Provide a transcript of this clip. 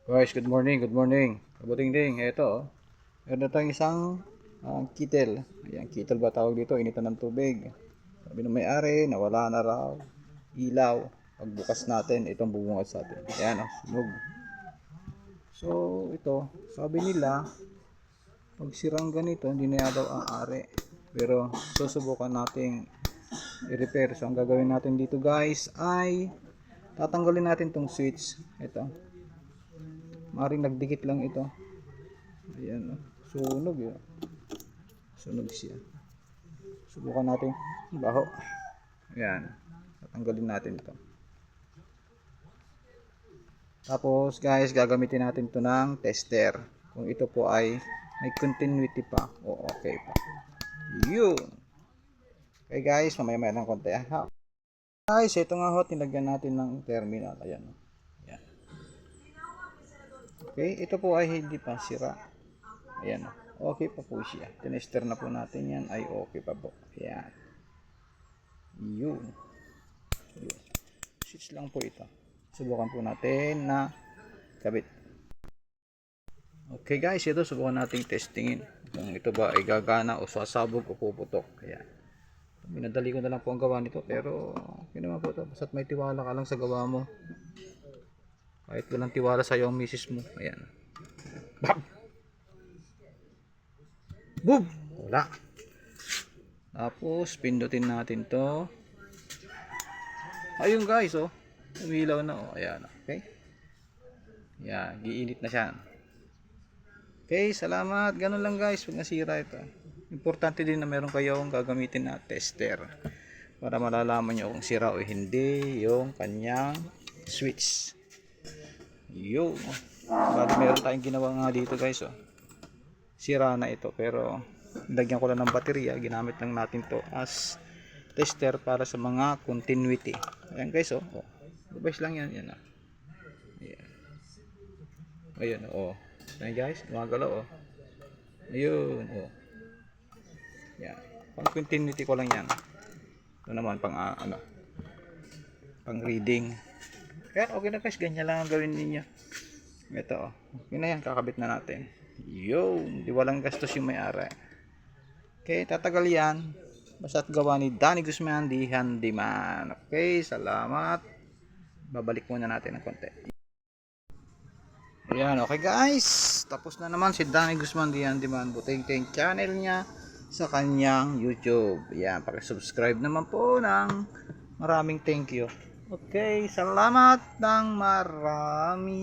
Guys, good morning, good morning. Kabuting ding, eto. Meron tayong isang kitel. Ayan, kitel ba tawag dito? Initan ng tubig. Sabi ng may-ari, nawala na raw. Ilaw. Pagbukas natin, itong bubungad sa atin. Ayan, sunog. So, ito, sabi nila, pag sirang ganito, hindi na daw ang ari. Pero, susubukan nating i-repair. So, ang gagawin natin dito guys ay tatanggalin natin tong switch. Ito. Maring nagdikit lang ito. Ayan, sunog yun. Sunog siya. Subukan natin. Baho. Ayan. Tatanggalin natin ito. Tapos guys, gagamitin natin ito ng tester. Kung ito po ay may continuity pa o okay pa. Yun. Okay guys, mamaya ng konti. Guys, ito nga ho, tinagyan natin ng terminal. Ayan. Ayan. Okay, ito po ay hindi pa sira. Ayan. Okay pa po siya. Tinester na po natin yan. Ay okay pa po. Ayan. Yun. Yun. Switch lang po ito. Subukan po natin na kabit. Okay guys, ito subukan nating testingin. Kung ito ba ay gagana o sasabog o puputok. Ayan. Minadali ko na lang po ang gawa nito. Pero, yun naman po ito. Basta't may tiwala ka lang sa gawa mo. Kahit walang tiwala sa iyo ang misis mo. Ayan. Bam! Boom! Wala. Tapos, pindutin natin to. Ayun guys, oh. Umilaw na, oh. Ayan, okay. Ayan, giinit na siya. Okay, salamat. Ganun lang guys, pag nasira ito. Importante din na meron kayong gagamitin na tester. Para malalaman nyo kung sira o hindi yung kanyang switch. Yun. Bali meron tayong ginawa nga dito guys, oh. Sira na ito, pero lagyan ko lang ng baterya. Ginamit lang natin to as tester para sa mga continuity. Ayan guys, oh. Device lang yan, yan. Ayan. Ayun, oh. Ayan guys, gumagalaw, oh. Ayun, oh. Yan. Pang continuity ko lang yan. Ito naman pang pang reading. Kaya okay na guys, ganyan lang ang gawin ninyo. Ito, oh. Okay na yan, kakabit na natin. Yun, di walang gastos yung may-ari. Okay, tatagal yan. Basta't gawa ni Danny Guzman, the handyman. Okay, salamat. Babalik muna natin ng konti. Ayan, okay guys. Tapos na naman si Danny Guzman, the handyman. Buting-ting channel niya sa kanyang YouTube. Ayan, pakisubscribe naman po ng maraming thank you. Okay, salamat ng marami.